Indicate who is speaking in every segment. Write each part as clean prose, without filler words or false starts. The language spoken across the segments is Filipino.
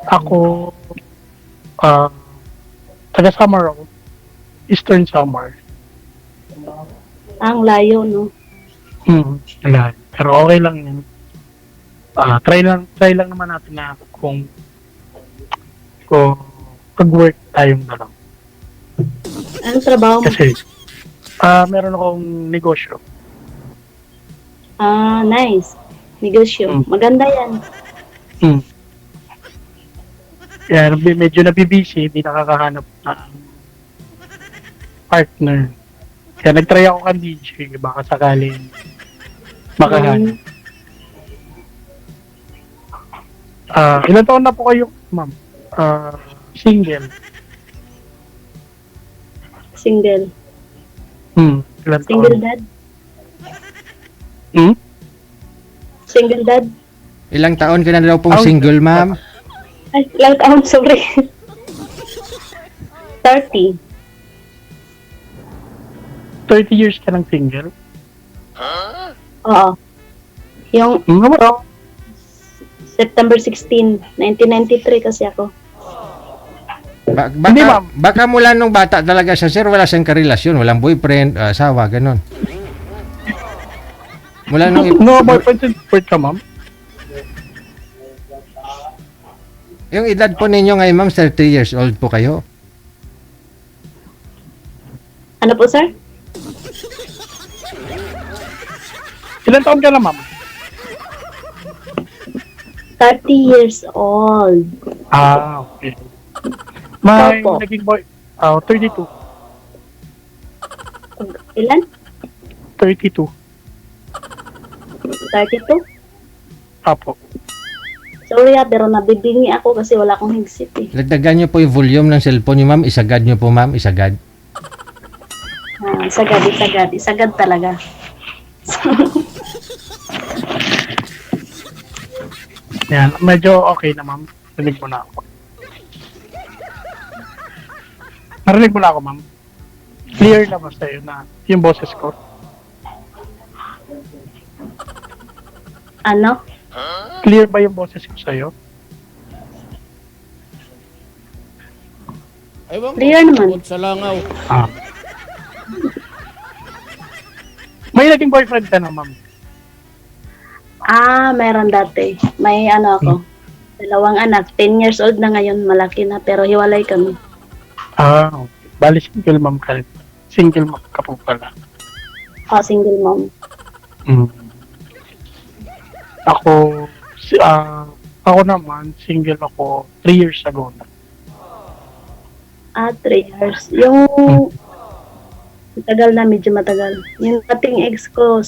Speaker 1: Ako, ah, taga Samar ako. Eastern Samar.
Speaker 2: Ang layo, no?
Speaker 1: Wala. Pero okay lang yan. Try lang naman natin na kung pag-work tayong dalawa.
Speaker 2: Anong trabaho mo?
Speaker 1: Kasi, meron akong negosyo.
Speaker 2: Nice. Negosyo. Maganda yan.
Speaker 1: Hmm. Kaya medyo nabibisi, hindi nakakahanap ng partner. Kaya nag-try ako kan DJ, baka sakaling makahanap. Ilan taon na po kayo, ma'am? Single.
Speaker 2: Single.
Speaker 1: Ilan
Speaker 2: Single
Speaker 1: taon?
Speaker 2: dad?
Speaker 1: Hmm?
Speaker 2: Single dad?
Speaker 3: Ilang taon ka na daw pong single, ma'am?
Speaker 2: Ay, ilang taon, sorry. 30.
Speaker 1: 30 years ka ng single?
Speaker 2: Oo. Yung
Speaker 1: Bro.
Speaker 2: September 16, 1993 kasi ako.
Speaker 1: Hindi, ma'am.
Speaker 3: Baka mula nung bata talaga siya, sir, wala siyang karelasyon, walang boyfriend, asawa, ganon. Mula nung...
Speaker 1: No boyfriend and girlfriend ka, ma'am?
Speaker 3: Yung edad po ninyo ngayon, ma'am, 30 years old po kayo.
Speaker 2: Ano po, sir?
Speaker 1: Ilan taon ka na, ma'am?
Speaker 2: 30 years old.
Speaker 1: Okay. May
Speaker 2: Opo.
Speaker 1: naging boy, 32.
Speaker 2: Ilan?
Speaker 1: 32.
Speaker 2: 32?
Speaker 1: Apo.
Speaker 2: Sorry pero nabibingi ako kasi wala akong headset eh.
Speaker 3: Lagdagan niyo po yung volume ng cellphone niyo, ma'am. Isagad niyo po, ma'am. Isagad.
Speaker 2: Isagad talaga.
Speaker 1: Yan, medyo okay na, ma'am. Narinig mo na ako. Narinig mo na ako, ma'am. Clear na ba sa'yo na yung boses ko?
Speaker 2: Ano?
Speaker 1: Clear ba yung boses ko sa'yo?
Speaker 2: Clear naman.
Speaker 4: Sa langaw.
Speaker 1: May naging boyfriend ka na, ma'am.
Speaker 2: Meron dati. May ano ako. 2 anak. 10 years old na ngayon. Malaki na pero hiwalay kami.
Speaker 1: Okay. Bali, single ma'am ka rin. Single ma'am ka po pala.
Speaker 2: Single mom.
Speaker 1: Ako naman, single ako 3 years ago na.
Speaker 2: 3 years. Yung matagal na, medyo matagal. Yung ating ex ko,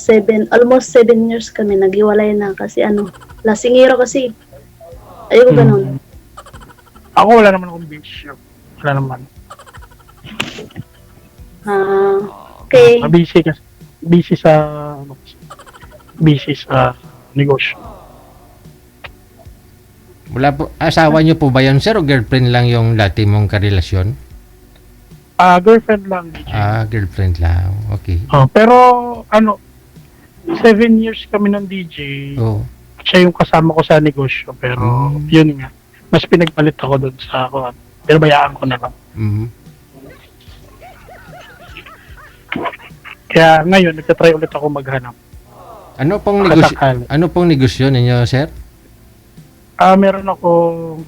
Speaker 2: almost 7 years kami, naghiwalay na kasi lasingero kasi. Ayoko ganun.
Speaker 1: Ako wala naman akong bisyo. Wala naman.
Speaker 2: Okay.
Speaker 1: Busy sa negosyo.
Speaker 3: Wala po, asawa niyo po ba yun, sir, o girlfriend lang yung dati mong karelasyon?
Speaker 1: Girlfriend lang, DJ.
Speaker 3: Girlfriend lang. Okay.
Speaker 1: Pero 7 years kami ng DJ.
Speaker 3: Oh.
Speaker 1: Siya yung kasama ko sa negosyo. Pero yun nga, mas pinagpalit ako doon sa ako. Pero bayaan ko na lang. Kaya ngayon, nagtatry ulit ako maghanap.
Speaker 3: Ano pong negosyo ninyo, sir?
Speaker 1: Meron akong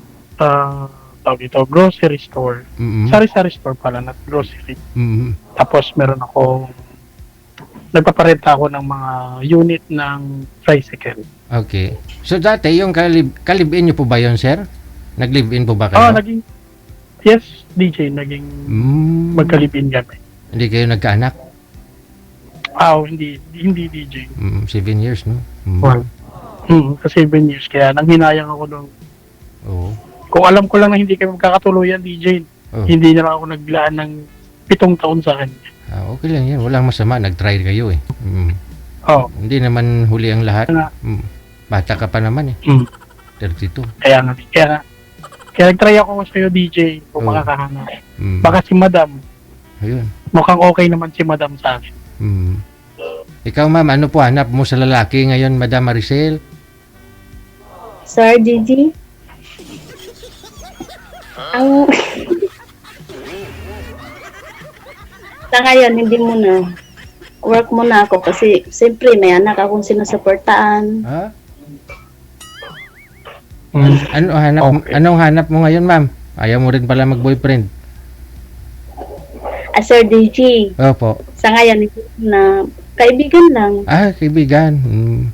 Speaker 1: grocery store. Sari-sari store pala, not grocery. Tapos meron akong nagpaparenta ako ng mga unit ng tricycle.
Speaker 3: Okay. So dati, yung kalib-in nyo po ba yun, sir? Nag-live-in po ba kayo?
Speaker 1: Yes, DJ, naging magkalipin kami.
Speaker 3: Hindi kayo nagkaanak?
Speaker 1: Hindi DJ.
Speaker 3: 7 years, no?
Speaker 1: Kasi 7 years, kaya nanghinayang ako doon.
Speaker 3: Oo.
Speaker 1: Kung alam ko lang na hindi kami magkakatuluyan, DJ, hindi na lang ako naglaan ng 7 taon sa akin.
Speaker 3: Okay lang yan. Walang masama. Nag-try kayo eh. Hindi naman huli ang lahat. Bata ka pa naman eh. 32.
Speaker 1: Kaya nag-try ako sa'yo, DJ, kung makakahanap. Baka si Madam.
Speaker 3: Ayun.
Speaker 1: Mukhang okay naman si Madam sa akin.
Speaker 3: Ikaw, ma'am, ano po hanap mo sa lalaki ngayon, Madam Maricel?
Speaker 2: Sir Gigi? Ang sa ngayon, hindi muna. Work muna ako kasi siyempre may anak akong sinusuportaan.
Speaker 3: Ha?
Speaker 1: Mm. Okay.
Speaker 3: Anong hanap mo ngayon, ma'am? Ayaw mo rin pala mag-boyfriend.
Speaker 2: Sir DG,
Speaker 3: Opo.
Speaker 2: sa ngayon, hindi na kaibigan lang.
Speaker 3: Kaibigan.
Speaker 1: Mm.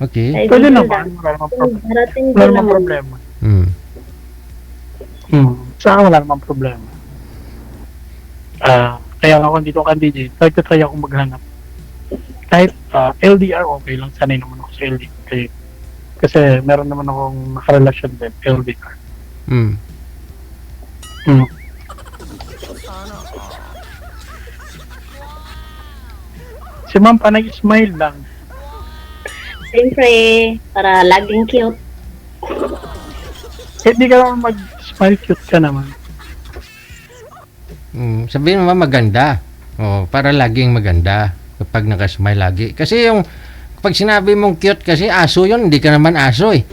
Speaker 3: Okay.
Speaker 1: Pwede
Speaker 2: Kaibigan
Speaker 1: naman.
Speaker 2: lang.
Speaker 1: Wala namang problema.
Speaker 2: Darating
Speaker 1: Wala
Speaker 2: din
Speaker 1: namang
Speaker 2: naman.
Speaker 1: problema.
Speaker 3: Mm.
Speaker 1: Sa akin wala namang problema. Kaya nga ako dito ka DJ, try ako maghanap. Kahit LDR, okay lang. Sanay naman ako sa LDR. Kasi meron naman akong nakarelasyon din, LDR.
Speaker 3: Mm.
Speaker 1: Mm. Si ma'am panay smile lang.
Speaker 2: Siyempre, para laging cute.
Speaker 1: Hindi ka naman mag-smile, cute ka naman.
Speaker 3: Sabihin mo maganda. Para laging maganda kapag nakasmile lagi. Kasi yung pag sinabi mong cute kasi aso yun, hindi ka naman aso eh.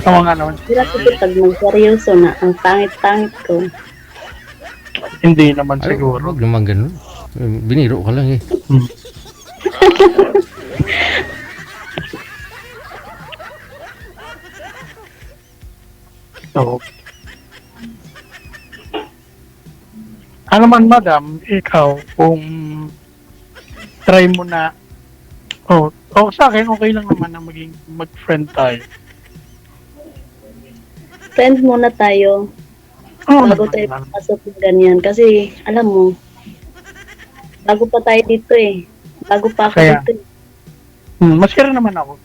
Speaker 1: Tama nga naman.
Speaker 2: Sila kasi pag mag-seryoso na, ang pangit-pangit ko.
Speaker 1: Hindi naman siguro.
Speaker 3: Huwag naman ganun. Biniro ka lang eh.
Speaker 1: Hmm. So, ano man madam, ikaw, kung try mo na, sa akin, okay lang naman na mag-friend tayo.
Speaker 2: Friend muna tayo. Bago tayo pasok ng ganyan. Kasi, alam mo, bago pa tayo dito eh. Bago pa ako
Speaker 1: Kaya,
Speaker 2: dito eh.
Speaker 1: mas kaya naman ako.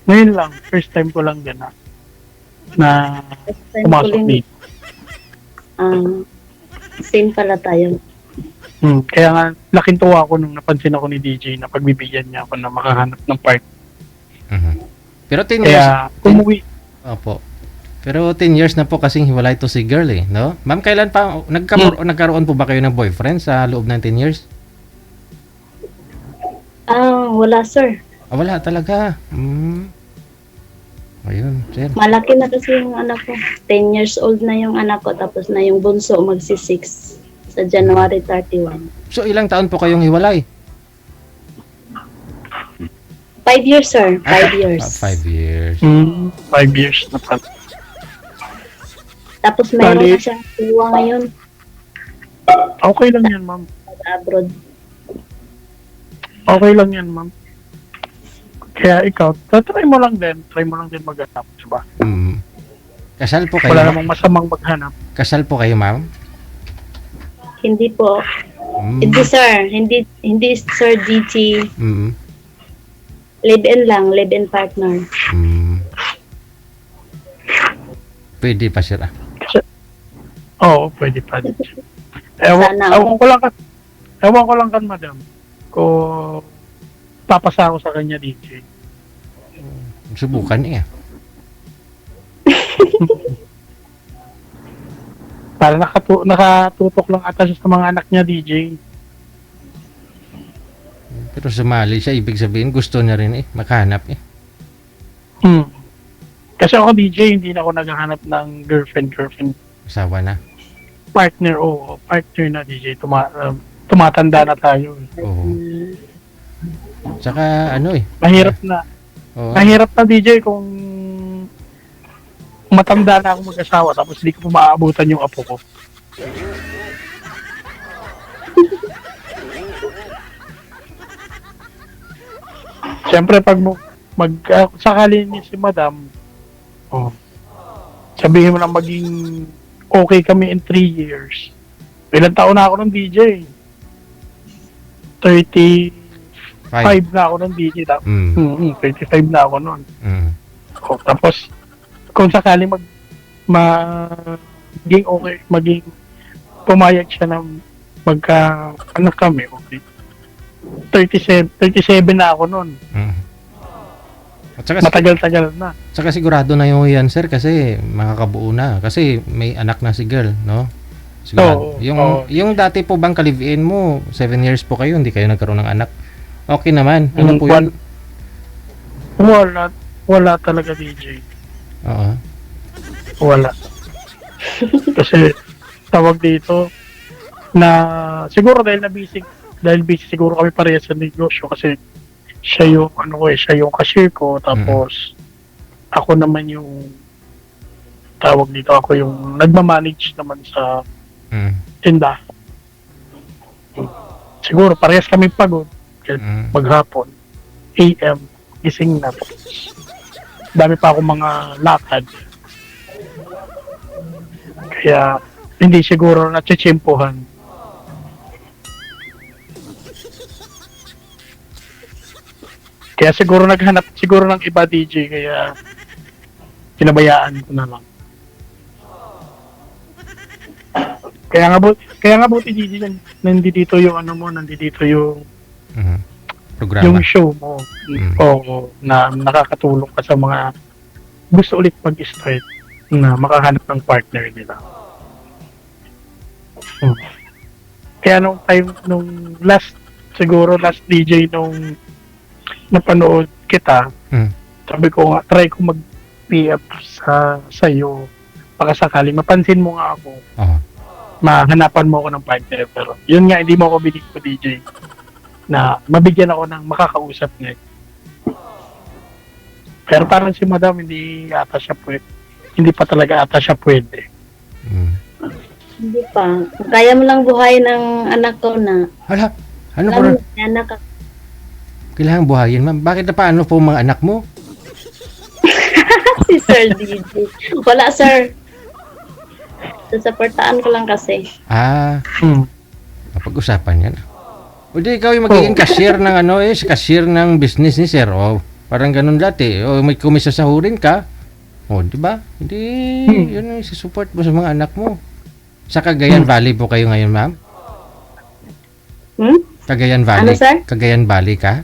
Speaker 1: Ngayon lang, first time ko lang din na
Speaker 2: First time ko
Speaker 1: pumasok
Speaker 2: rin,
Speaker 1: dito.
Speaker 2: same pala tayo.
Speaker 1: Kaya nga, laking tuwa ako nung napansin ako ni DJ na pagbibigyan niya ako na makahanap ng part.
Speaker 3: Mhm. Pero 10 years.
Speaker 1: Kaya, umuwi.
Speaker 3: Opo. Pero 10 years na po kasing hiwalay to si girl eh, no? Ma'am, kailan pa nagkaroon po ba kayo ng boyfriend sa loob ng 10 years?
Speaker 2: Wala sir.
Speaker 3: Wala talaga. Ayun, sir.
Speaker 2: Malaki na kasi yung anak ko. 10 years old na yung anak ko. Tapos na yung bunso magsi-6 sa January 31.
Speaker 3: So, ilang taon po kayong hiwalay?
Speaker 2: 5 years sir. 5 years.
Speaker 3: 5 years.
Speaker 1: 5 years na pala.
Speaker 2: Tapos mayroon
Speaker 1: Bali.
Speaker 2: na siyang tuwa ngayon.
Speaker 1: Okay lang yan, ma'am.
Speaker 2: Abroad.
Speaker 1: Okay lang yan, ma'am. Kaya ikaw, try mo lang din maghanap, diba?
Speaker 3: Kasal po kayo?
Speaker 1: Wala namang masamang maghanap.
Speaker 3: Kasal po kayo, ma'am?
Speaker 2: Hindi po. Hindi sir. Hindi sir DT. Live-in lang. Live-in partner.
Speaker 3: Pwede pa, sir.
Speaker 1: Oo, pwede pa din.
Speaker 2: Sana.
Speaker 1: Ewan ko lang kan, madam. Kung papasa ako sa kanya, DJ.
Speaker 3: Subukan eh.
Speaker 1: Para nakatutok lang ata siya sa mga anak niya, DJ.
Speaker 3: Pero sumali siya, ibig sabihin gusto niya rin eh, makahanap eh.
Speaker 1: Kasi ako, DJ, hindi na ako naghahanap ng girlfriend.
Speaker 3: Asawa na.
Speaker 1: Partner na, DJ. Tumatanda na tayo.
Speaker 3: Oo. Tsaka ano eh.
Speaker 1: Mahirap na.
Speaker 3: Oo.
Speaker 1: Mahirap na, DJ, kung matanda na ako mag-asawa tapos hindi ko pa maaabutan yung apo ko. Siyempre, pag sakali niya si madam, sabihin mo na maging okay kami in 3 years. Ilang taon na ako ng DJ? 35 na ako ng DJ. 35 na ako noon. Tapos, kung sakali maging okay, pumayag siya na anak kami, okay. 37 na ako noon.
Speaker 3: At saka,
Speaker 1: matagal-tagal na.
Speaker 3: Saka sigurado na yung yan, sir, kasi makakabuo na. Kasi may anak na si girl, no? Sigurado. Yung dati po bang ka-live-in mo, 7 years po kayo, hindi kayo nagkaroon ng anak. Okay naman. Ano po yun?
Speaker 1: wala talaga DJ.
Speaker 3: Oo.
Speaker 1: Wala. Kasi tawag dito na siguro dahil busy siguro kami parehas sa negosyo kasi siya yung ano ko siya yung cashier ko tapos ako naman yung tawag dito ako yung nagma-manage naman sa
Speaker 3: Mm.
Speaker 1: tinda. Siguro parehas kami pagod kahit
Speaker 3: Mm.
Speaker 1: maghapon AM gising na dami pa akong mga lakad kaya hindi siguro natsitsimpuhan. Kaya siguro naghanap siguro ng iba DJ kaya pinabayaan ko na lang. Kaya nga buti DJ nandito yung ano mo, nandito yung
Speaker 3: Mm. Programa.
Speaker 1: yung show mo.
Speaker 3: Mm.
Speaker 1: Oo, na nakakatulong ka sa mga gusto ulit mag-start na makahanap ng partner nila. Kaya nung last DJ nung napanood kita,
Speaker 3: Mm.
Speaker 1: sabi ko nga, try ko mag-PF sa'yo. Baka sakali, mapansin mo nga ako,
Speaker 3: Oo.
Speaker 1: mahanapan mo ako ng partner. Pero yun nga, hindi mo ako binig ko DJ na mabigyan ako ng makakausap niya. Pero parang si Madam, hindi pa talaga ata siya pwede.
Speaker 3: Mm.
Speaker 2: Hindi pa. Kaya mo lang buhayin ng anak ko na.
Speaker 3: Hala, ano po?
Speaker 2: Alam mo, may anak ka.
Speaker 3: Kailangan buhayin, ma'am. Bakit na paano po mga anak mo?
Speaker 2: Si Sir DJ. Wala, sir. Sasaportaan ko lang kasi.
Speaker 3: Ah,
Speaker 1: Hmm.
Speaker 3: mapag-usapan yan. O di ikaw yung magiging cashier ng cashier ng business ni sir. O, parang ganun dati. O, may kumisa sahurin ka. O, di ba? Hindi, yun yung isusupport mo sa mga anak mo. Sa Cagayan Valley po kayo ngayon, ma'am?
Speaker 2: Hmm?
Speaker 3: Cagayan Valley.
Speaker 2: Ano, sir?
Speaker 3: Cagayan Valley ka?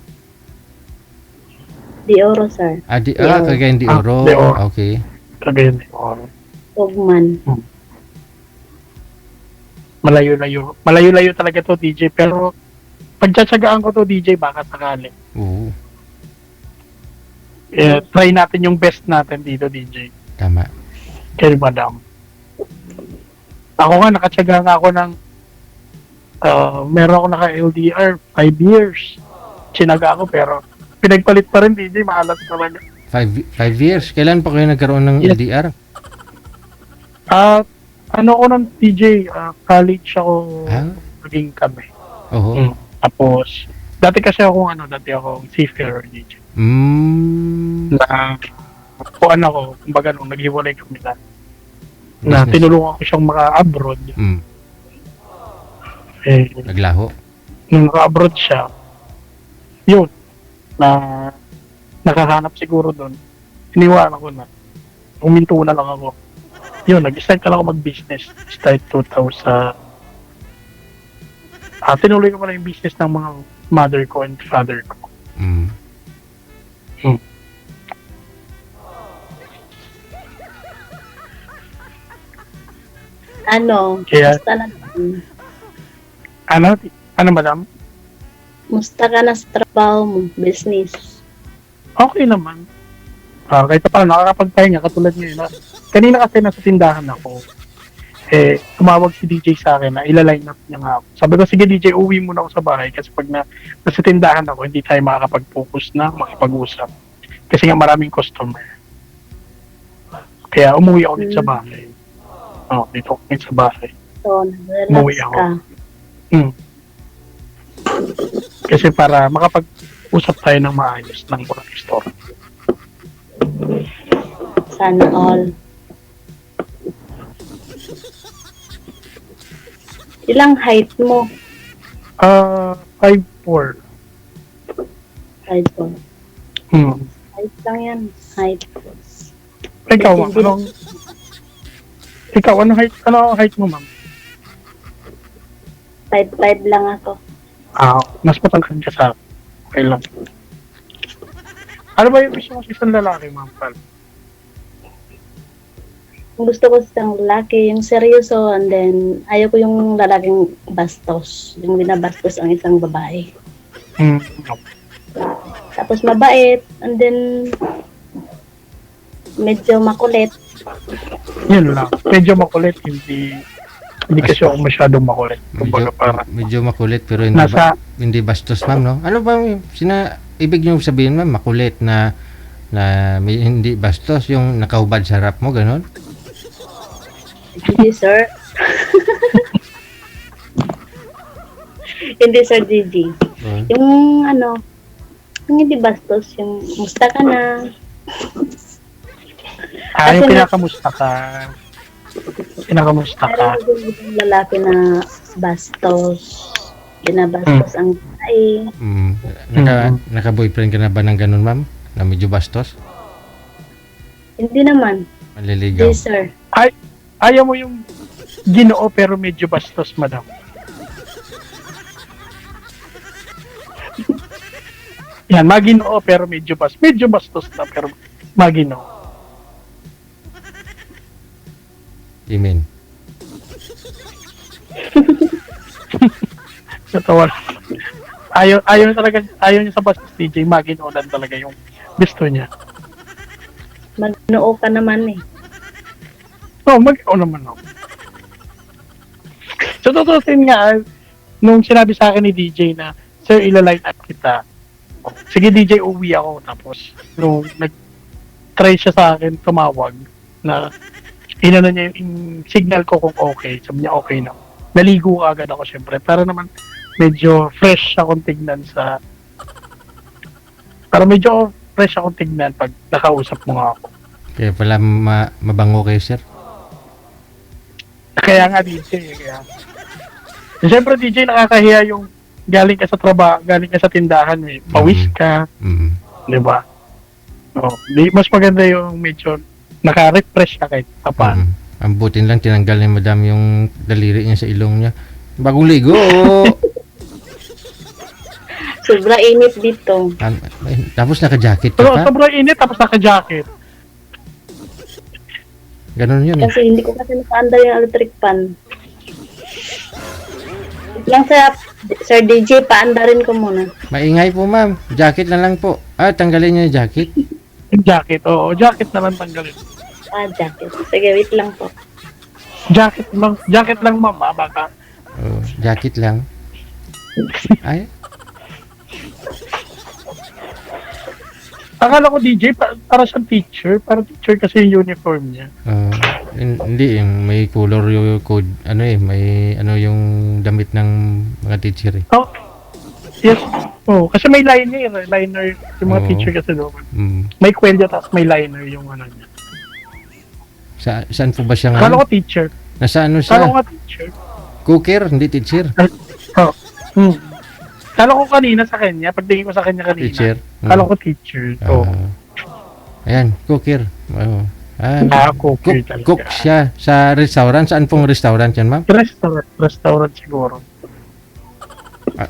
Speaker 2: Di Oro, sir. Oro.
Speaker 3: Cagayan de Oro.
Speaker 1: De Oro.
Speaker 3: Okay.
Speaker 1: Kagayan yun.
Speaker 2: Ugman.
Speaker 1: Malayo-layo talaga to DJ, pero pagtsatsagaan ko to DJ baka sakali.
Speaker 3: Oo,
Speaker 1: Try natin yung best natin dito DJ.
Speaker 3: tama.
Speaker 1: Kay Madam. Ako nga, nakatsaga nga ako ng meron ako naka-LDR 5 years. Tsinaga ako pero pinagpalit pa rin DJ, maalas talaga.
Speaker 3: 5 years. Kailan pa kayo nagkaroon ng
Speaker 1: Yes.
Speaker 3: LDR?
Speaker 1: Ano ko ng DJ, college ako
Speaker 3: Ah?
Speaker 1: naging kami.
Speaker 3: Oo.
Speaker 1: Tapos, dati akong seafarer DJ.
Speaker 3: Mm.
Speaker 1: Na kuan ako, kumbaga nung naghiwalay kami na
Speaker 3: Business.
Speaker 1: tinulungan ko siyang maka-abroad.
Speaker 3: Mm. Naglaho.
Speaker 1: Nung naka-abroad siya, yun, na nakahanap siguro doon, iniwanan ko na. Uminto na lang ako. Yun, nag-start ka lang ako mag-business. Start 2000. Tinuloy ko pala yung business ng mga mother ko and father ko.
Speaker 3: Mm.
Speaker 1: Kaya-
Speaker 2: Musta na?
Speaker 1: Ano madam?
Speaker 2: Musta ka na sa trabaho mo, business?
Speaker 1: Okay naman. Kahit pa nakakapagpahinga katulad ngayon. Kanina kasi nasa tindahan ako. Tumawag si DJ sa akin na ila-line up niya nga ako. Sabi ko, sige DJ, uwi muna ako sa bahay kasi pag nasa tindahan ako, hindi tayo makakapag-focus na makipag-usap. Kasi nga maraming customer. Kaya umuwi ako dito sa bahay. Dito ako sa bahay.
Speaker 2: So,
Speaker 1: Umuwi
Speaker 2: relax
Speaker 1: ako.
Speaker 2: ka.
Speaker 1: Kasi para makapag-usap tayo ng maayos ng walang store.
Speaker 2: Sana all. Ilang height mo?
Speaker 1: 5'4".
Speaker 2: 5'4".
Speaker 1: Hmm.
Speaker 2: Height lang yan. Height.
Speaker 1: Ikaw,
Speaker 2: Hindi.
Speaker 1: ano height mo, ma'am?
Speaker 2: 5'5" lang ako.
Speaker 1: Mas matangkad ka sa akin. Okay lang. Ano ba yung gusto mo sa isang lalaki, ma'am?
Speaker 2: Kung gusto ko isang lalaki, yung seryoso, and then ayaw ko yung lalaking bastos. Yung binabastos ang isang babae.
Speaker 1: Hmm.
Speaker 2: Tapos mabait, and then medyo makulit.
Speaker 1: Yun lang. Medyo makulit, hindi kasi ako masyadong makulit. Kumbaga parang
Speaker 3: Medyo makulit pero hindi,
Speaker 1: nasa,
Speaker 3: hindi bastos, ma'am, no? Ano ba ibig niyo sabihin, ma'am, makulit na hindi bastos, yung nakahubad sa harap mo, ganun?
Speaker 2: Hindi, sir. Hindi, sir, Gigi. Yung ano, yung hindi bastos, yung musta ka na.
Speaker 1: yung
Speaker 2: Kasi
Speaker 1: pinakamusta ka. Pinakamusta ka.
Speaker 2: Meron din yung lalaki na bastos. Binabastos ang babae.
Speaker 3: Naka-boyfriend ka na ba ng ganun, ma'am? Na medyo bastos?
Speaker 2: Hindi naman.
Speaker 3: Maliligaw?
Speaker 2: Hindi, sir.
Speaker 1: Ayaw mo yung Ginoo pero medyo bastos, madam. Yan, Maginoo pero medyo bastos na pero Maginoo.
Speaker 3: Amen.
Speaker 1: Natawa lang. Ayaw niya sa bastos DJ, Maginoo lang talaga yung gusto niya.
Speaker 2: Magnoo ka naman eh.
Speaker 1: Mag-o naman ako. So, tutusin nga, nung sinabi sa akin ni DJ na, Sir, ila-line up kita. Sige, DJ, uwi ako. Tapos, nung nag-try siya sa akin, tumawag, na inano niya yung signal ko kung okay. Sabi niya, okay na. Naligo agad ako, syempre. Pero naman, medyo fresh akong tignan sa... Pero medyo fresh akong tignan pag nakausap mo nga ako.
Speaker 3: Kaya pala mabango kayo, sir?
Speaker 1: Kaya nga DJ, kaya. Siyempre DJ, nakakahiya yung galing ka sa trabaho, galing ka sa tindahan, pawis ka, di ba? Mas maganda yung medyo naka-refresh ka kahit paano.
Speaker 3: Ang butin lang, tinanggal ni madam yung daliri niya sa ilong niya. Bagong ligo!
Speaker 2: Sobra init dito.
Speaker 3: Tapos naka-jacket ka
Speaker 1: Pero
Speaker 3: pa?
Speaker 1: sobrang init, tapos naka-jacket.
Speaker 3: Ganun yun eh.
Speaker 2: Kasi hindi ko kasi nakaandar yung electric fan. Lang sa Sir DJ, paandarin ko muna.
Speaker 3: Maingay po, ma'am. Jacket na lang po. Tanggalin niyo yung jacket.
Speaker 1: Yung jacket, oo, jacket na lang tanggalin.
Speaker 2: Jacket. Sige, wait lang po.
Speaker 1: Jacket lang ma'am, baka.
Speaker 3: Jacket lang. Ay,
Speaker 1: Akala ko DJ, para siyang teacher. Para teacher kasi yung uniform niya.
Speaker 3: hindi. May color yung code. May yung damit ng mga teacher eh.
Speaker 1: Oh, yes. Kasi may liner. Liner yung mga teacher kasi doon. May kwelyo tapos may liner yung ano niya.
Speaker 3: Saan po ba siya
Speaker 1: Akala
Speaker 3: ngayon?
Speaker 1: ko teacher.
Speaker 3: Nasa ano
Speaker 1: Akala ko
Speaker 3: siya?
Speaker 1: nga teacher.
Speaker 3: Cooker, hindi teacher.
Speaker 1: Akala ko kanina sa kanya, pagtingin ko sa kanya kanina.
Speaker 3: Teacher.
Speaker 1: Akala ko teacher.
Speaker 3: Ayan, cooker.
Speaker 1: Cooker talaga.
Speaker 3: Cook siya sa restaurant. Saan pong restaurant yan, ma'am?
Speaker 1: Restaurant siguro.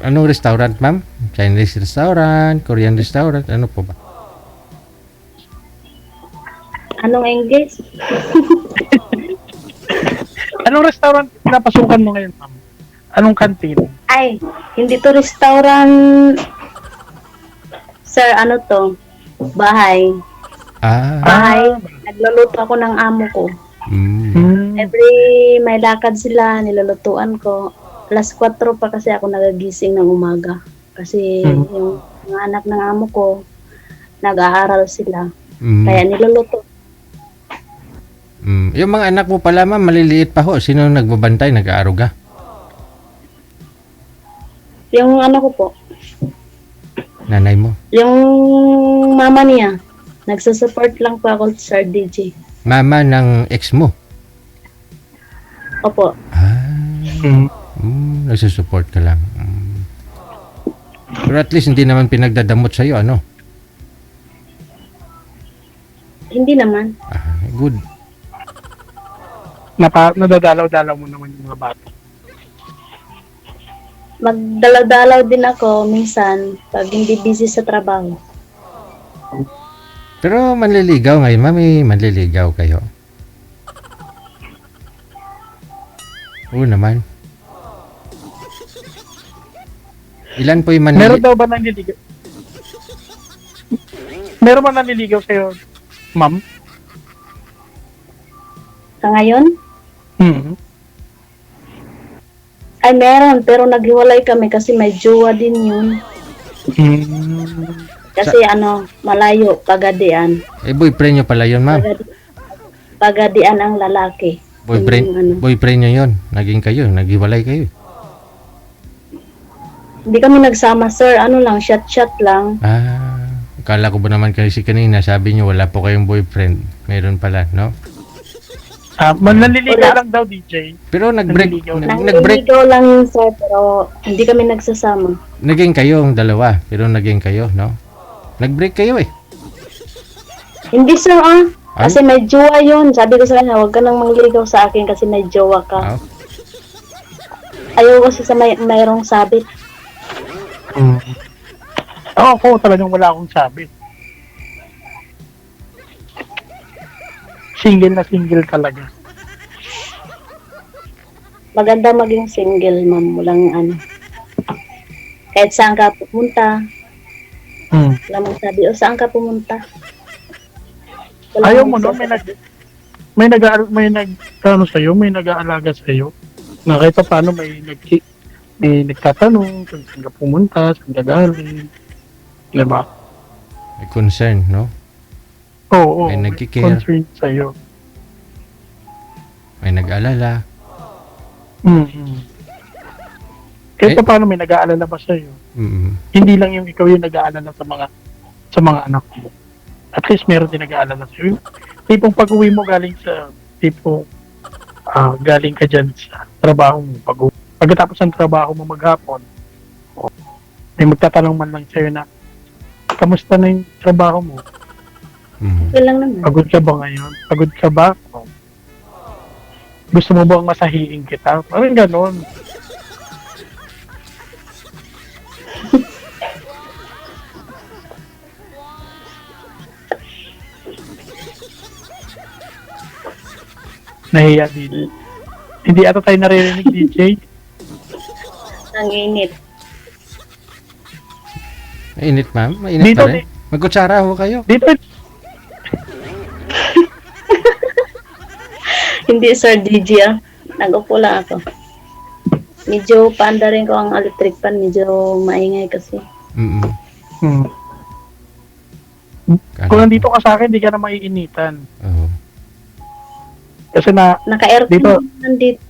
Speaker 3: Anong restaurant, ma'am? Chinese restaurant, Korean restaurant, ano po ba?
Speaker 2: Anong English?
Speaker 1: Anong restaurant pinapasukan mo ngayon, ma'am? Anong canteen?
Speaker 2: Ay, hindi to restaurant. Sir, ano to? Bahay. Bahay. Nagluluto ako ng amo ko. Every may lakad sila, nilulutuan ko. Alas 4 pa kasi ako nagagising ng umaga. Kasi yung mga anak ng amo ko, nag-aaral sila. Kaya niluluto.
Speaker 3: Yung mga anak mo pala, ma'am, maliliit pa ho. Sino nagbabantay, nag-aaruga?
Speaker 2: Yung ano ko po,
Speaker 3: Nanay mo?
Speaker 2: yung mama niya, nagsusupport lang po ako sa DJ.
Speaker 3: Mama ng ex mo?
Speaker 2: Opo.
Speaker 3: Nagsusupport ka lang. Pero at least hindi naman pinagdadamot sa'yo, ano?
Speaker 2: Hindi naman.
Speaker 3: Good.
Speaker 1: Nadadalaw-dalaw mo naman yung mga bata.
Speaker 2: Magdalaw-dalaw din ako minsan pag hindi busy sa trabaho.
Speaker 3: Pero manliligaw ngayon, mami. Manliligaw kayo. Oo naman. Ilan po yung
Speaker 1: Meron daw ba nanliligaw? Meron ba nanliligaw sa'yo, ma'am?
Speaker 2: Sa ngayon?
Speaker 1: Hmm.
Speaker 2: Ay, meron. Pero naghiwalay kami kasi may jowa din yun.
Speaker 1: Hmm.
Speaker 2: Kasi malayo, Pagadian.
Speaker 3: Eh, boyfriend nyo pala yun, ma'am.
Speaker 2: Pagadian ang lalaki.
Speaker 3: Boyfriend nyo yun. Naging kayo, naghiwalay kayo.
Speaker 2: Hindi kami nagsama, sir. Ano lang, shot lang.
Speaker 3: Akala ko ba naman kasi kanina, sabi nyo wala po kayong boyfriend. Meron pala, no?
Speaker 1: Manliligaw
Speaker 2: Wala.
Speaker 1: lang daw, DJ.
Speaker 3: Pero nag-break,
Speaker 1: Nanliligaw lang.
Speaker 3: nag-break,
Speaker 2: Nangliligaw lang, sir, pero hindi kami nagsasama.
Speaker 3: naging kayo ang dalawa. Pero naging kayo, no? Nag-break kayo eh.
Speaker 2: Hindi, sir,
Speaker 3: Ay?
Speaker 2: Kasi may jowa yun. Sabi ko sa kanya, huwag ka nang mangliligaw sa akin kasi may jowa ka.
Speaker 3: Ah,
Speaker 2: Ayaw kasi sa mayroong sabit.
Speaker 1: Ako talagang wala akong sabi. Single na single talaga.
Speaker 2: Maganda maging single, ma'am. Walang Kahit saan ka pumunta, wala mong sabi, saan ka pumunta? Wala
Speaker 1: Ayaw
Speaker 2: mong
Speaker 1: mo no,
Speaker 2: sasabi.
Speaker 1: may nag-aalaga sa'yo. Na kahit pa paano may nagtatanong kung saan ka pumunta, saan ka galing. Diba?
Speaker 3: may concern, no?
Speaker 1: Oo,
Speaker 3: May
Speaker 1: may
Speaker 3: nagki-care.
Speaker 1: concern sa'yo.
Speaker 3: May nag-alala.
Speaker 1: Kahit
Speaker 3: Eh?
Speaker 1: pa paano may nag-aalala ba sa'yo. Hindi lang yung ikaw yung nag-aalala sa mga anak mo. At least meron din nag-aalala sa'yo. Tipong pag-uwi mo galing galing ka dyan sa trabaho mo. Pagkatapos ng trabaho mo maghapon, may magtatanong man lang sa'yo na, kamusta na yung trabaho mo?
Speaker 2: Okay lang naman.
Speaker 1: Pagod ka ba ngayon? Pagod ka ba? Gusto mo bang masahiin kita? Parang ganon. Nahiya din. Hindi ata tayo naririnig, DJ.
Speaker 2: Ang init.
Speaker 3: Mainit, ma'am? Mainit
Speaker 1: Dito,
Speaker 3: pa rin? Magkutsara ho kayo.
Speaker 1: Dito,
Speaker 2: Hindi, sir, DJ, Nag-upo lang ako. Medyo paanda rin ko ang electric fan. Medyo maingay kasi.
Speaker 1: Kung nandito ka sa akin, di ka na maiinitan.
Speaker 3: Oo.
Speaker 1: Kasi
Speaker 2: Naka-aircon
Speaker 1: Dito.
Speaker 2: nandito.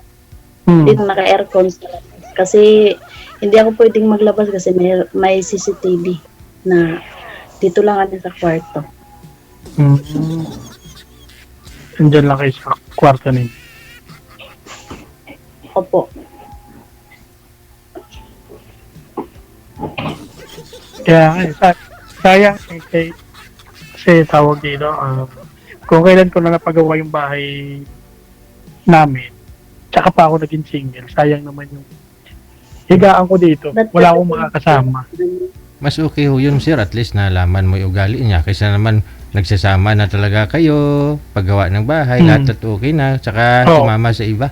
Speaker 1: hmm,
Speaker 2: Dito naka-aircon sa labas. Kasi hindi ako pwedeng maglabas kasi may CCTV na dito lang kami sa kwarto.
Speaker 1: Andyan lang kayo sa kwarto ninyo.
Speaker 2: Opo.
Speaker 1: Kaya sayang kasi tawag dito, kung kailan ko na napagawa yung bahay namin, tsaka pa ako naging single, sayang naman yung higaan ko dito. Wala akong makakasama.
Speaker 3: Mas okay ho yun, sir. At least nalaman mo yung ugali niya. Kaysa naman nagsasama na talaga kayo, paggawa ng bahay, lahat at okay na. Tsaka
Speaker 1: Oo.
Speaker 3: sumama sa iba.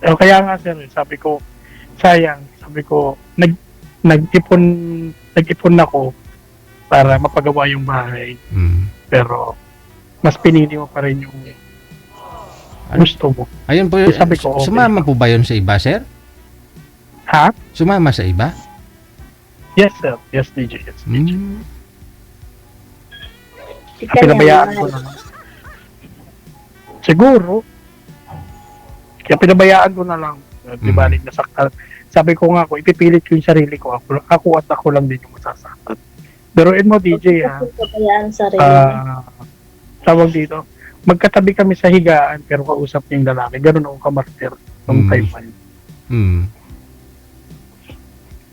Speaker 1: Kaya nga sir, sabi ko, sayang. Sabi ko, nag-ipon ako para mapagawa yung bahay. Pero, mas pinili mo pa rin yung gusto mo.
Speaker 3: Ayun po,
Speaker 1: Sabi ko, okay.
Speaker 3: sumama po ba yun sa iba, sir?
Speaker 1: Ha?
Speaker 3: Sumama sa iba?
Speaker 1: Yes, sir. Yes, DJ. Yes, DJ.
Speaker 2: Tika
Speaker 1: Pinabayaan
Speaker 2: niya,
Speaker 1: ko na lang. Siguro. Kaya pinabayaan ko na lang. Di balik nasaktan. Sabi ko nga, ipipilit ko yung sarili ko. Ako at ako lang din yung masasaktan. Biruin mo, DJ, ha?
Speaker 2: Pabayaan sarili.
Speaker 1: Tawag dito. Magkatabi kami sa higaan, pero kausap niya yung lalaki. Ganun ako kamartir nung time na yun.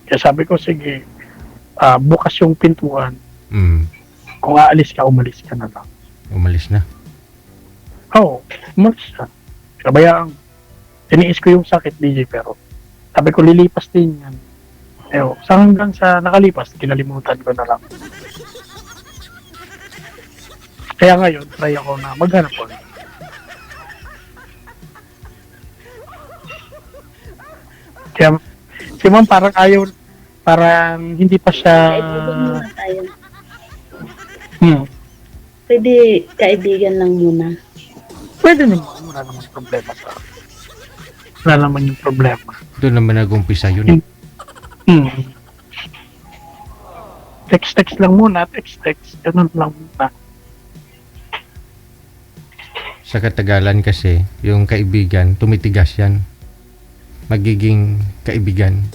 Speaker 1: Kaya sabi ko, sige, bukas yung pintuan. Kung aalis ka, umalis ka na lang.
Speaker 3: Umalis na.
Speaker 1: Oo, umalis siya. Kabayaan. Tiniis ko yung sakit, DJ, pero sabi ko, lilipas din yan. Sa hanggang sa nakalipas, kinalimutan ko na lang. Kaya ngayon, try ako na maghanap ko. Kaya, si ma'am parang parang hindi pa siya...
Speaker 2: Kaibigan muna tayo.
Speaker 1: Hmm.
Speaker 2: Pwede kaibigan lang muna.
Speaker 1: Pwede naman, wala naman problema sa akin. Wala naman yung problema.
Speaker 3: Doon naman nag-umpisa yun.
Speaker 1: Hmm. Text lang muna, text. Ganun lang muna.
Speaker 3: Sa katagalan kasi, yung kaibigan, tumitigas yan. Magiging kaibigan.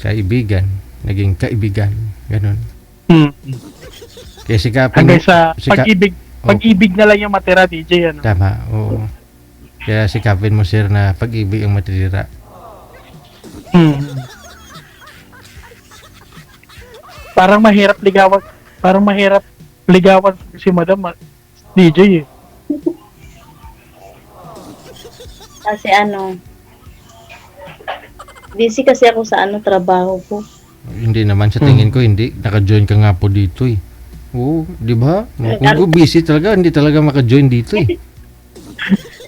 Speaker 3: Kaibigan, naging kaibigan. Ganun.
Speaker 1: Hmm.
Speaker 3: Kaya sikapin
Speaker 1: Hanggang sa
Speaker 3: sika-
Speaker 1: pag-ibig, pag-ibig na lang yung matira, DJ, ano?
Speaker 3: Tama, oo. Kaya sikapin mo, sir, na pag-ibig ang matitira.
Speaker 1: Hmm. Parang mahirap ligawan si Madam DJ eh.
Speaker 2: Kasi busy kasi ako sa trabaho ko.
Speaker 3: Hindi naman, sa tingin ko, hindi. Naka-join ka nga po dito eh. Oo, di ba? Kung busy talaga, hindi talaga maka-join dito eh.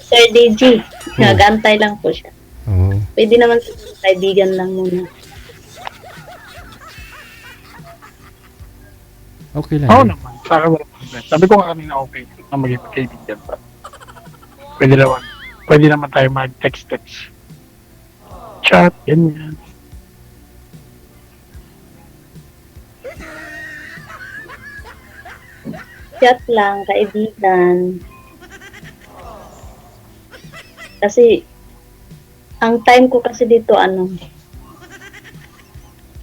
Speaker 2: Sir DJ, nag-antay lang po siya.
Speaker 3: Oo.
Speaker 2: Pwede naman kaibigan lang muna.
Speaker 3: Okay lang.
Speaker 1: Oo naman. Para wala problema. Sabi ko nga kanina okay na maging kaibigan pa. Pwede naman tayo mag-text. Chat, ganyan.
Speaker 2: Chat lang, kaibigan. Kasi, ang time ko kasi dito,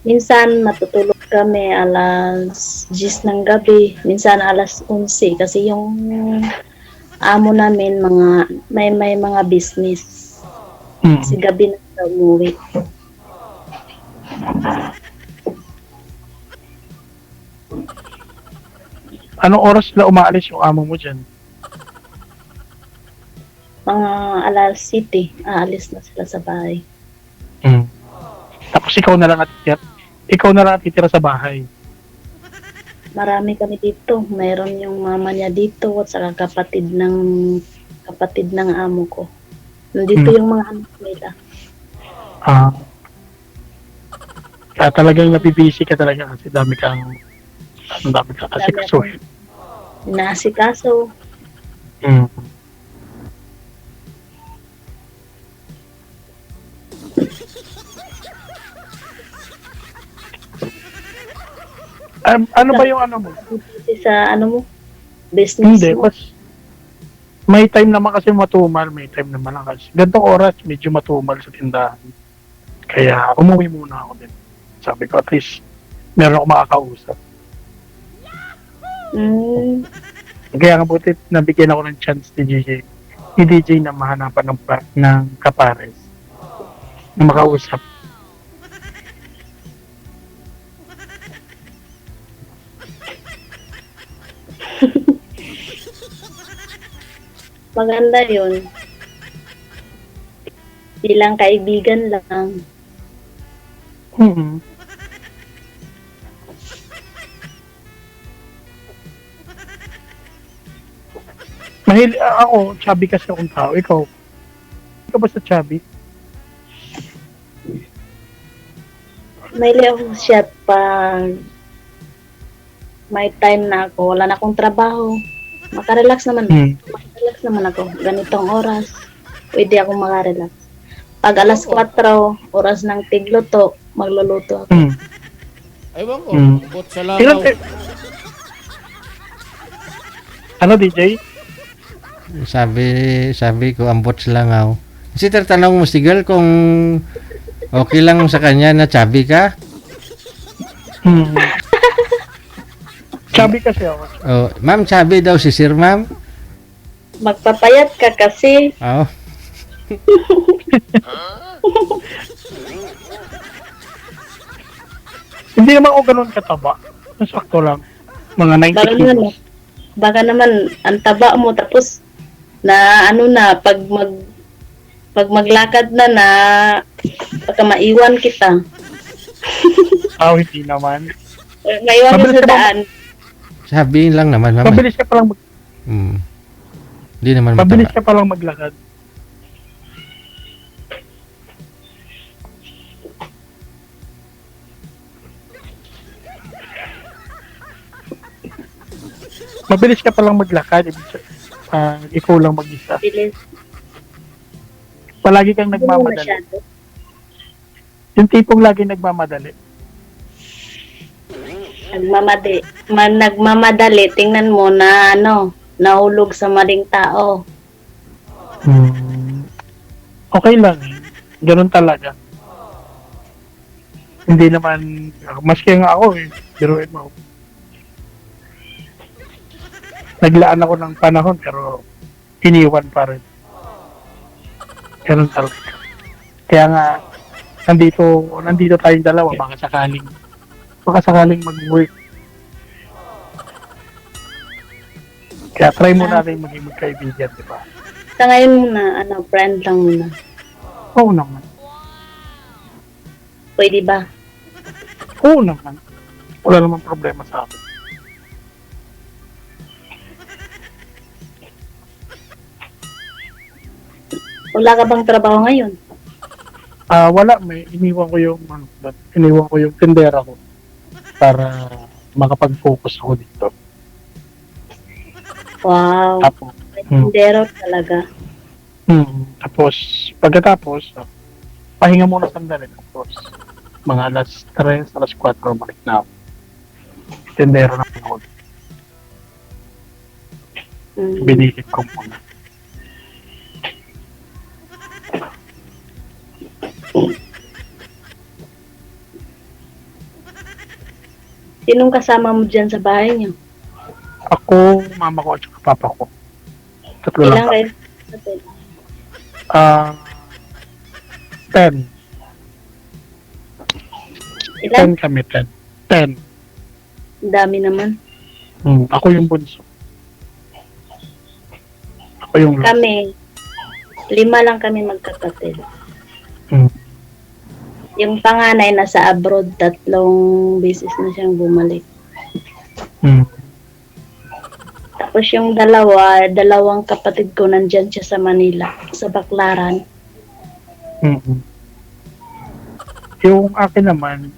Speaker 2: minsan matutulog kami alas 10 ng gabi, minsan alas 11 kasi yung amo namin may mga business. Kasi gabi na siya umuwi.
Speaker 1: Anong oras na umaalis yung amo mo dyan?
Speaker 2: Mga alas 7, aalis na sila sa bahay.
Speaker 1: Tapos ikaw na lang natitira sa bahay.
Speaker 2: Marami kami dito. Mayroon yung mama niya dito at saka kapatid ng amo ko. Nandito yung mga anak nila.
Speaker 1: Kaya talagang napibisi ka talaga kasi dami kang kasi kasuhin.
Speaker 2: Inaasikaso.
Speaker 1: Ano ba yung ano mo?
Speaker 2: Sa business
Speaker 1: Hindi,
Speaker 2: mo.
Speaker 1: may time naman kasi matumal, may time naman lang kasi. Gantong oras, medyo matumal sa tindahan. Kaya umuwi muna ako din. Sabi ko, at least, meron ako makakausap. Kaya nga buti, nabigyan ako ng chance ni DJ na mahanapan ng kapares na makausap.
Speaker 2: Maganda yun. Bilang kaibigan lang.
Speaker 1: Ako, chubby kasi akong tao. Ikaw ba sa chubby?
Speaker 2: May ako siya pag may time na ako, wala na akong trabaho. Makarelax naman. Makarelax naman ako. Ganitong oras, pwede akong makarelax. Pag alas 4, oras ng tigluto, magluluto ako.
Speaker 4: Ewan ko, bot sa
Speaker 1: Ilan
Speaker 4: langaw.
Speaker 1: Ano, DJ?
Speaker 3: Sabi ko, ambot sa langaw. Kasi tatanong mo si girl kung okay lang sa kanya na chubby ka.
Speaker 1: Chubby kasi ako.
Speaker 3: Oh, ma'am, chubby daw si sir, ma'am.
Speaker 2: Magpapayat ka kasi.
Speaker 3: Oh.
Speaker 1: Hindi naman ako ganun kataba. Sakto lang. Mga 90 kilos.
Speaker 2: Baka naman ang taba mo tapos na pag maglakad na baka maiwan kita.
Speaker 1: Hindi naman.
Speaker 2: Maiwan ka sa daan.
Speaker 3: Sabihin lang naman, ma'am.
Speaker 1: Mabilis ka palang
Speaker 3: Hindi naman
Speaker 1: mabilis
Speaker 3: mataba.
Speaker 1: ka palang maglakad. Mabilis ka palang maglakad. ikaw lang mag-isa.
Speaker 2: Bilis.
Speaker 1: Palagi kang
Speaker 2: Hindi mo
Speaker 1: nagmamadali.
Speaker 2: masyado.
Speaker 1: Yung tipong lagi nagmamadali.
Speaker 2: Nagmamadali. Tingnan mo na nahulog sa maling tao.
Speaker 1: Okay lang eh. Ganun talaga. Hindi naman, maski nga ako eh. Biruin mo. Naglaan ako ng panahon pero iniwan pa rin. Ganun talaga. Kaya nga, nandito tayong dalawa, baka sakaling mag-work. Kaya try mo natin maging magkaibigan, di ba?
Speaker 2: Sa ngayon muna, friend lang muna.
Speaker 1: Oo naman.
Speaker 2: Pwede ba?
Speaker 1: Oo naman. Wala namang problema sa akin.
Speaker 2: Wala ka bang trabaho ngayon?
Speaker 1: Wala, iniwan ko yung tindera ko para makapag-focus ako dito.
Speaker 2: Wow.
Speaker 1: Tapos,
Speaker 2: Tindero talaga.
Speaker 1: tapos pagkatapos, pahinga muna sandali. Tapos, mga alas 3, alas 4, balik na ako. Tindera na ako. Binilip ko muna.
Speaker 2: Sinong kasama mo dyan sa bahay niyo?
Speaker 1: Ako, mama ko at saka papa ko. Tatlo lang
Speaker 2: Ilang
Speaker 1: kami.
Speaker 2: kayo?
Speaker 1: 10.
Speaker 2: Ilan?
Speaker 1: 10 kami, 10. 10.
Speaker 2: Ang dami naman.
Speaker 1: Ako yung bunso. Ako yung last.
Speaker 2: Kami, 5 lang kami magkapatid.
Speaker 1: Hmm.
Speaker 2: Yung panganay nasa abroad, 3 beses na siyang bumalik. Tapos yung dalawang kapatid ko nandyan siya sa Manila, sa Baclaran.
Speaker 1: Yung akin naman,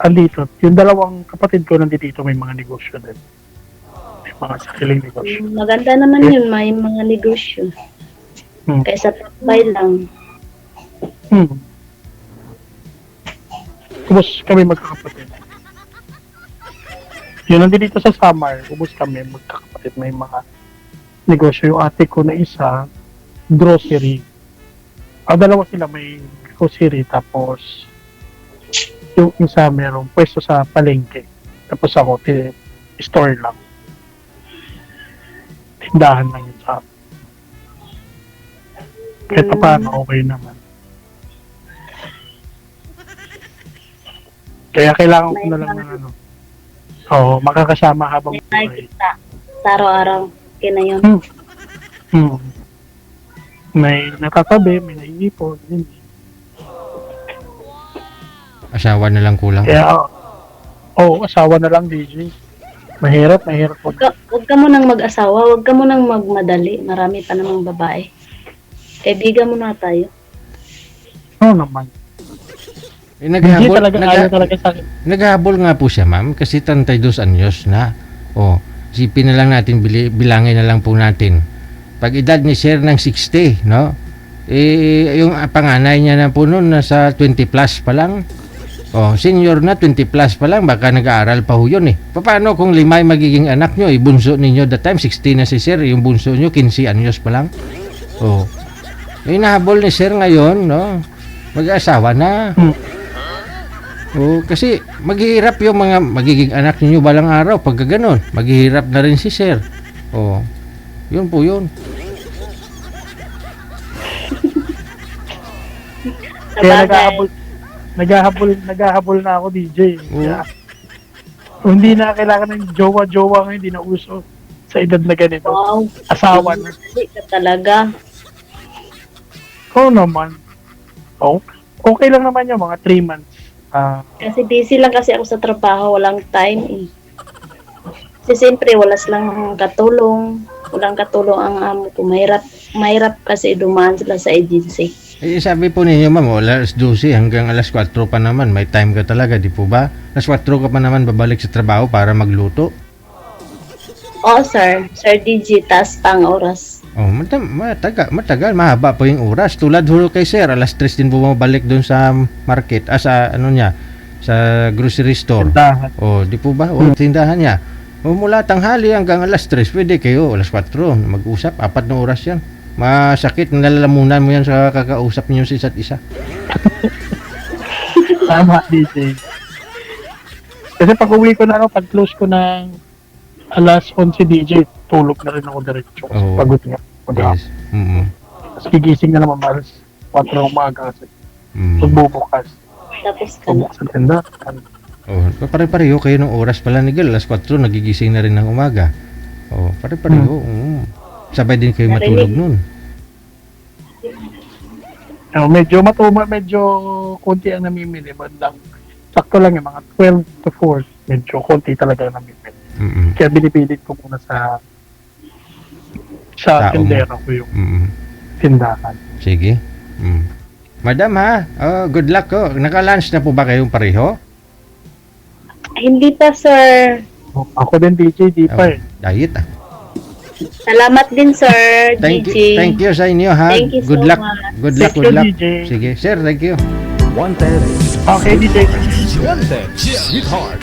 Speaker 1: andito, yung dalawang kapatid ko nandito may mga negosyo din. May mga sariling negosyo.
Speaker 2: Maganda naman yun, may mga negosyo. Kaysa tambay lang.
Speaker 1: Ubus kami magkakapatid. Yun, nandito sa Samar, ubus kami magkakapatid. May mga negosyo. Yung ate ko na isa, grocery. Dalawa sila may grocery. Tapos, yung isa merong pwesto sa palengke. Tapos ako, store lang. Tindahan lang yun sa akin. Kahit paano, okay naman. Kaya kailangan ko na lang ng makakasama habang
Speaker 2: May
Speaker 1: buhay.
Speaker 2: nakikita sa araw-araw. Okay na yun.
Speaker 1: May nakatabi, may naiipon.
Speaker 3: Asawa na lang kulang.
Speaker 1: Kaya, asawa na lang, DJ. Mahirap po.
Speaker 2: Huwag ka munang mag-asawa, huwag ka munang magmadali. Marami pa namang babae. Kaibigan mo na tayo.
Speaker 1: Oo naman.
Speaker 3: Naghabol,
Speaker 1: ayaw talaga sa akin.
Speaker 3: naghabol nga po siya, ma'am, kasi 32 anyos na. Isipin na lang natin, bilangin na lang po natin. Pag edad ni Sir ng 60, no? Yung panganay niya na po noon, nasa 20 plus pa lang. Senior na, 20 plus pa lang, baka nag-aaral pa ho yun eh. Paano kung 5 magiging anak nyo, bunso ninyo that time, 60 na si Sir, yung bunso nyo, 15 anyos pa lang. Yung nahabol ni Sir ngayon, no? Mag-asawa na. Kasi maghihirap yung mga magiging anak niyo balang araw pag gano'n. Maghihirap na rin si Sir. Yun po yun.
Speaker 1: Kaya naghahabol na ako, DJ. Kaya, hindi na kailangan ng jowa-jowa ngayon, hindi na uso sa edad na ganito.
Speaker 2: Wow.
Speaker 1: Asawa na.
Speaker 2: Hindi ka talaga.
Speaker 1: Oo naman. Okay lang naman yung mga 3 months.
Speaker 2: Kasi busy lang kasi ako sa trabaho, walang time eh. Kasi siyempre, walang katulong ang amo ko. Mahirap kasi dumaan sila sa agency.
Speaker 3: Sabi po ninyo, ma'am, alas 12 hanggang alas 4 pa naman. May time ka talaga, di po ba? Alas 4 ka pa naman babalik sa trabaho para magluto.
Speaker 2: Oo, sir. Sir DJ, taas pang oras.
Speaker 3: Oh, matagal, mahaba po yung oras. Tulad ho kay sir, alas 3 din bumabalik doon sa market, sa ano niya, sa grocery store.
Speaker 1: Tindahan.
Speaker 3: Oh, di po ba? O, tindahan niya. O, mula tanghali hanggang alas 3, pwede kayo, alas 4, mag-usap, 4 na oras yan. Masakit, nalalamunan mo yan sa kakausap niyo sa isa't isa.
Speaker 1: Tama, DJ. Kasi pag uwi ko na, pag close ko ng alas 11 DJ, tulog na rin ako diretso. Kasi
Speaker 3: Oo.
Speaker 1: pagod nga.
Speaker 3: Yes. Mm-mm.
Speaker 1: Tapos gigising na naman alas 4 ng umaga kasi
Speaker 3: Mm.
Speaker 1: magbubukas.
Speaker 2: Tapos ka na.
Speaker 1: Pabuksan tindahan.
Speaker 3: Oh, pare-pareho kayo ng oras pala ni Girl. Alas 4, nagigising na rin ng umaga. Oh, pare-pareho. Sabay din kayo matulog nun.
Speaker 1: Medyo konti ang namimili. Bandang, sakto lang yung mga 12 to 4. Medyo konti talaga ang namimili.
Speaker 3: Mm-mm.
Speaker 1: Kaya binipilit ko muna sa
Speaker 3: Tao mo.
Speaker 1: tindera ko yung
Speaker 3: Mm-mm.
Speaker 1: tindahan.
Speaker 3: Sige. Madam ha, good luck ko. Naka-lunch na po ba kayong pareho?
Speaker 2: Hindi pa, sir.
Speaker 1: Ako din DJ, di pa eh.
Speaker 3: Diet ah.
Speaker 2: Salamat din, sir. DJ.
Speaker 3: Thank you sa inyo ha.
Speaker 2: Thank you so
Speaker 3: Good luck.
Speaker 2: much.
Speaker 3: Good luck,
Speaker 1: Thank
Speaker 3: good
Speaker 1: you,
Speaker 3: luck.
Speaker 1: DJ.
Speaker 3: Sige, sir, thank you.
Speaker 5: Wanted.
Speaker 1: Okay, DJ.
Speaker 5: Wanted. Sweetheart.